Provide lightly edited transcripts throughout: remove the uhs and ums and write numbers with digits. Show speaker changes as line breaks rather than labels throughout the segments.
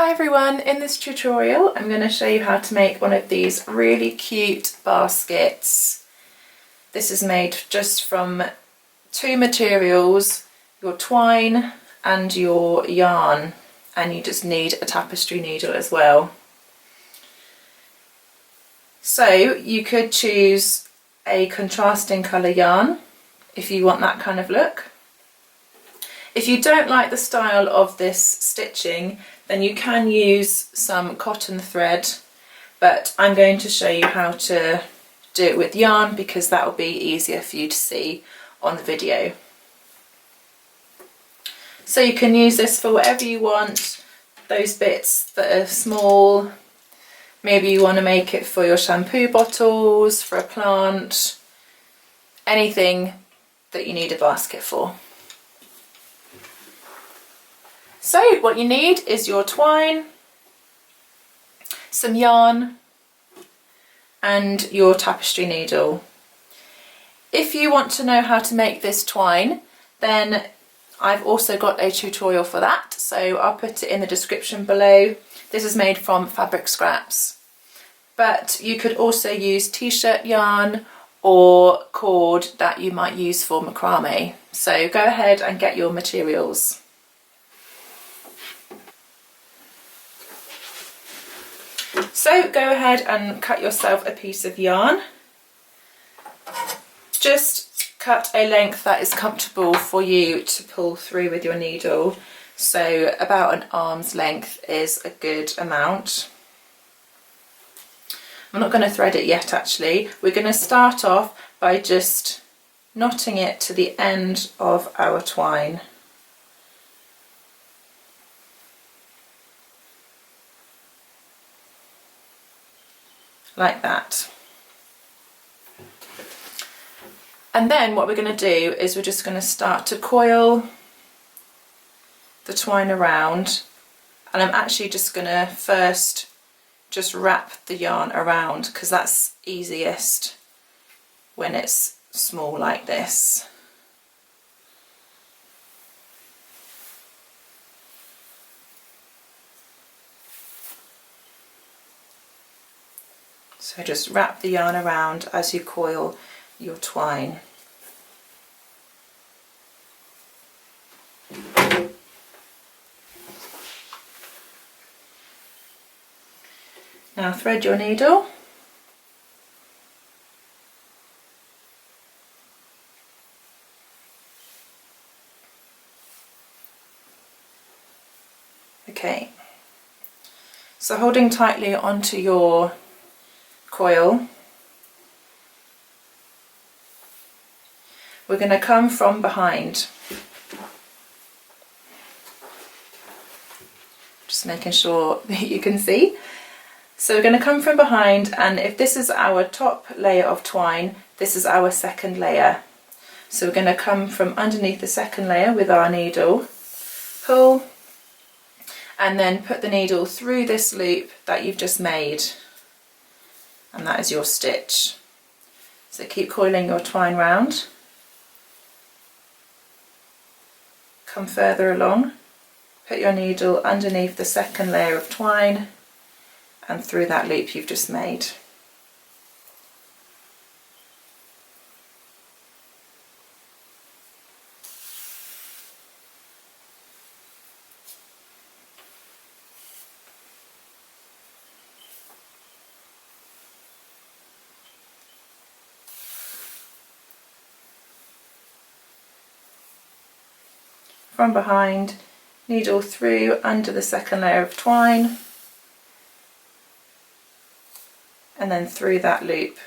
Hi everyone, in this tutorial I'm going to show you how to make one of these really cute baskets. This is made just from two materials, your twine and your yarn, and you just need a tapestry needle as well. So you could choose a contrasting colour yarn if you want that kind of look. If you don't like the style of this stitching, then you can use some cotton thread, but I'm going to show you how to do it with yarn because that will be easier for you to see on the video. So you can use this for whatever you want, those bits that are small. Maybe you want to make it for your shampoo bottles, for a plant, anything that you need a basket for. So what you need is your twine, some yarn and your tapestry needle. If you want to know how to make this twine, then I've also got a tutorial for that, so I'll put it in the description below. This is made from fabric scraps, but you could also use t-shirt yarn or cord that you might use for macrame. So go ahead and get your materials. So go ahead and cut yourself a piece of yarn. Just cut a length that is comfortable for you to pull through with your needle. So about an arm's length is a good amount. I'm not going to thread it yet actually. We're going to start off by just knotting it to the end of our twine. Like that. And then what we're going to do is we're just going to start to coil the twine around, and I'm actually just going to first just wrap the yarn around because that's easiest when it's small like this. So just wrap the yarn around as you coil your twine. Now thread your needle. Okay, so holding tightly onto your coil, we're going to come from behind, just making sure that you can see. So we're going to come from behind, and if this is our top layer of twine, this is our second layer. So we're going to come from underneath the second layer with our needle, pull, and then put the needle through this loop that you've just made. And that is your stitch. So keep coiling your twine round. Come further along, put your needle underneath the second layer of twine and through that loop you've just made. From behind, needle through under the second layer of twine and then through that loop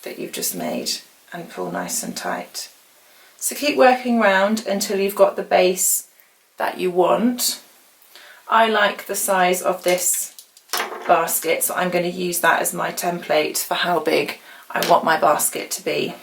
that you've just made and pull nice and tight. So keep working round until you've got the base that you want. I like the size of this basket, so I'm going to use that as my template for how big I want my basket to be.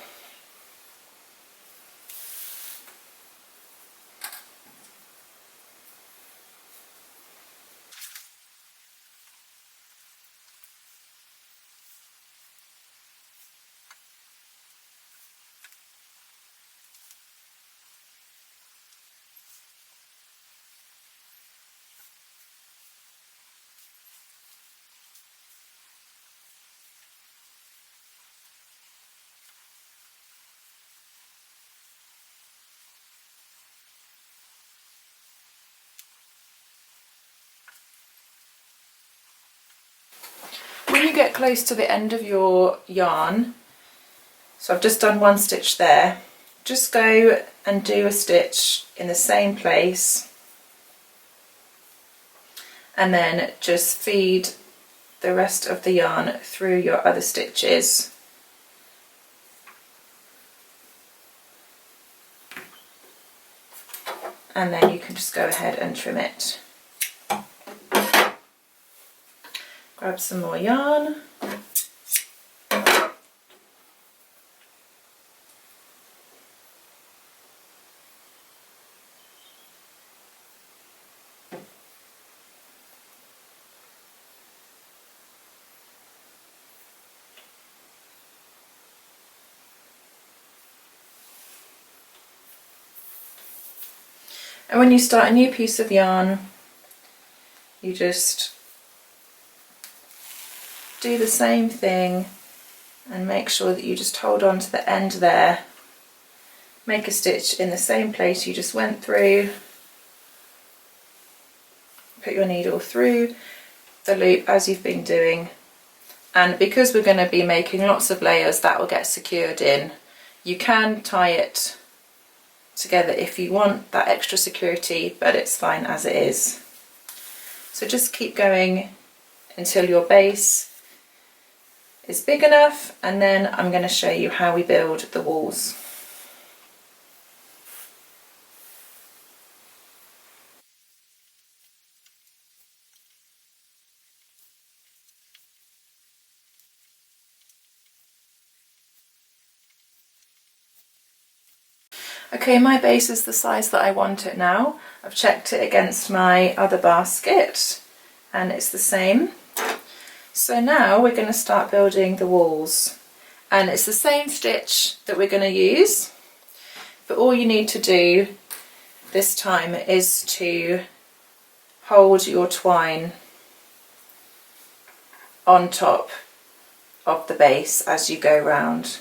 get close to the end of your yarn, so I've just done one stitch there, just go and do a stitch in the same place and then just feed the rest of the yarn through your other stitches. And then you can just go ahead and trim it. Grab some more yarn. And when you start a new piece of yarn, you just do the same thing and make sure that you just hold on to the end there. Make a stitch in the same place you just went through. Put your needle through the loop as you've been doing. And because we're going to be making lots of layers, that will get secured in. You can tie it together if you want that extra security, but it's fine as it is. So just keep going until your base is big enough, and then I'm going to show you how we build the walls. Okay, my base is the size that I want it now. I've checked it against my other basket and it's the same. So now we're going to start building the walls, and it's the same stitch that we're going to use, but all you need to do this time is to hold your twine on top of the base as you go round.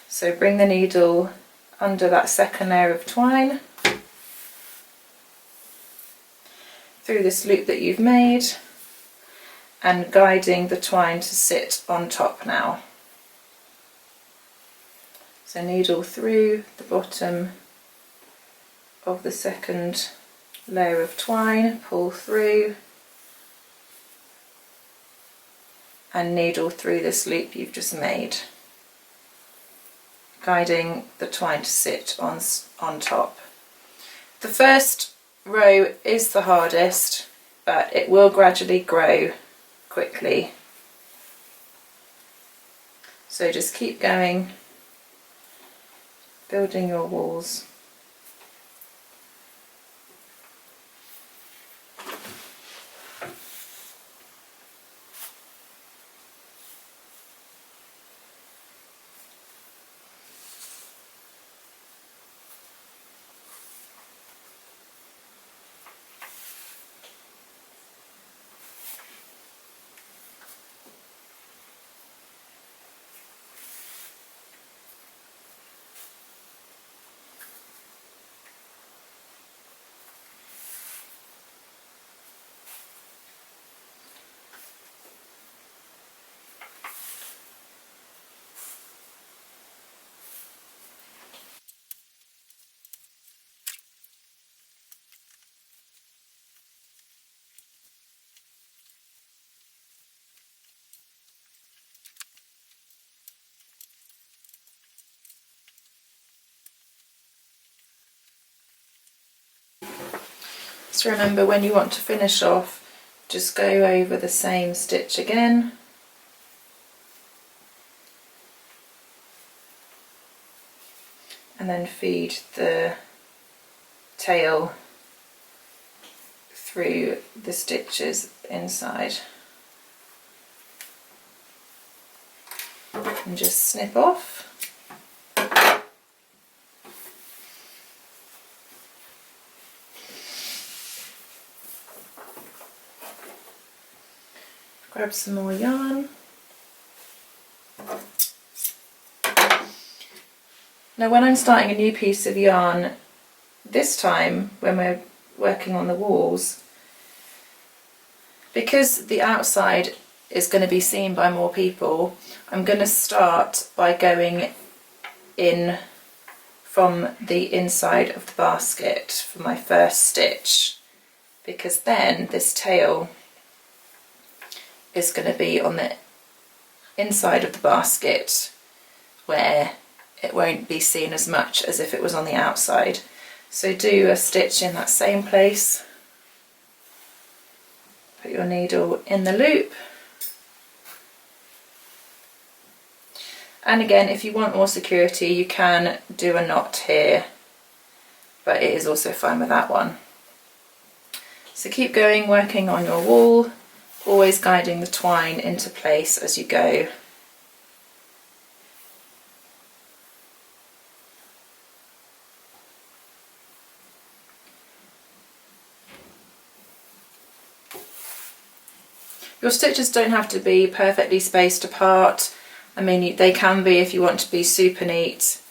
So bring the needle under that second layer of twine, through this loop that you've made, and guiding the twine to sit on top now. So needle through the bottom of the second layer of twine, pull through, and needle through this loop you've just made, guiding the twine to sit on top. The first row is the hardest, but it will gradually grow quickly. So just keep going, building your walls. So remember, when you want to finish off, just go over the same stitch again, and then feed the tail through the stitches inside, and just snip off. Grab some more yarn. Now when I'm starting a new piece of yarn, this time when we're working on the walls, because the outside is going to be seen by more people, I'm going to start by going in from the inside of the basket for my first stitch, because then this tail is going to be on the inside of the basket where it won't be seen as much as if it was on the outside. So do a stitch in that same place, put your needle in the loop, and again, if you want more security, you can do a knot here, but it is also fine with that one. So keep going, working on your wool, always guiding the twine into place as you go. Your stitches don't have to be perfectly spaced apart. I mean, they can be if you want to be super neat,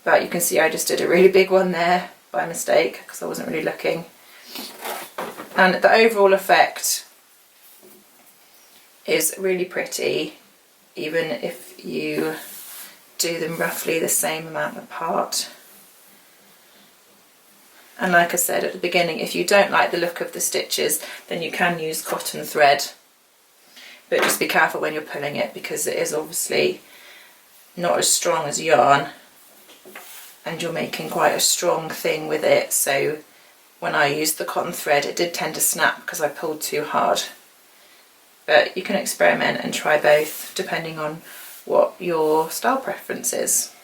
but you can see I just did a really big one there by mistake because I wasn't really looking. And the overall effect is really pretty, even if you do them roughly the same amount apart. And like I said at the beginning, if you don't like the look of the stitches, then you can use cotton thread. But just be careful when you're pulling it, because it is obviously not as strong as yarn, and you're making quite a strong thing with it. So when I used the cotton thread, it did tend to snap because I pulled too hard. But you can experiment and try both depending on what your style preference is.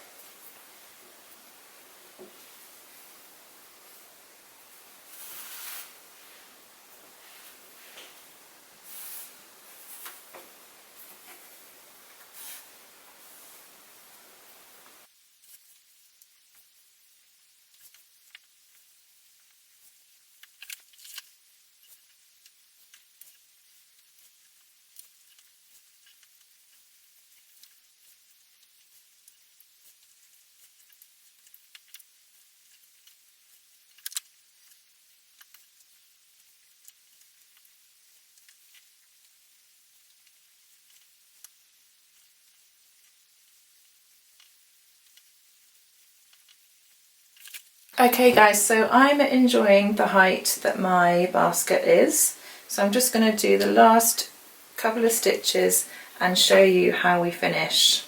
Okay guys, so I'm enjoying the height that my basket is, so I'm just going to do the last couple of stitches and show you how we finish.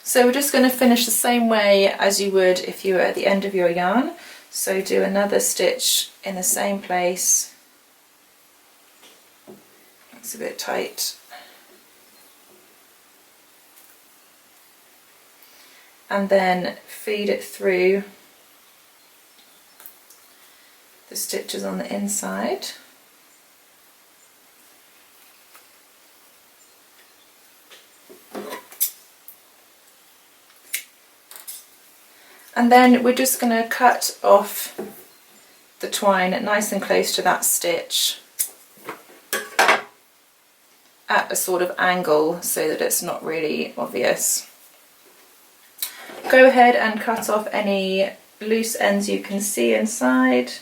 So we're just going to finish the same way as you would if you were at the end of your yarn. So do another stitch in the same place. It's a bit tight. And then feed it through the stitches on the inside. And then we're just going to cut off the twine nice and close to that stitch at a sort of angle so that it's not really obvious. Go ahead and cut off any loose ends you can see inside.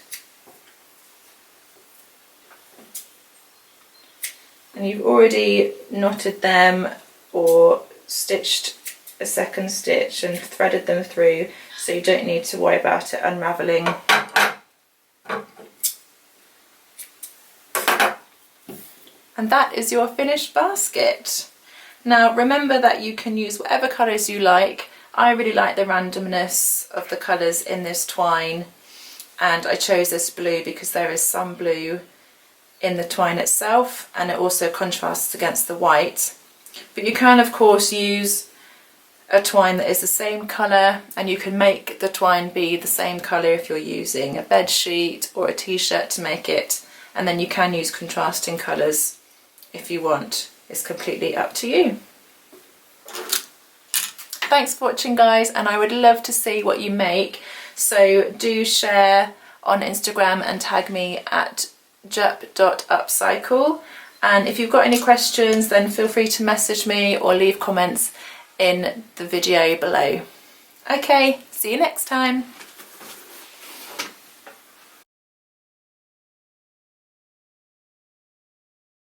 And you've already knotted them or stitched a second stitch and threaded them through, so you don't need to worry about it unravelling. And that is your finished basket. Now remember that you can use whatever colours you like. I really like the randomness of the colours in this twine, and I chose this blue because there is some blue in the twine itself and it also contrasts against the white. But you can of course use a twine that is the same colour, and you can make the twine be the same colour if you're using a bed sheet or a t-shirt to make it, and then you can use contrasting colours if you want. It's completely up to you. Thanks for watching guys, and I would love to see what you make, so do share on Instagram and tag me at jup.upcycle, and if you've got any questions then feel free to message me or leave comments in the video below. Okay, see you next time.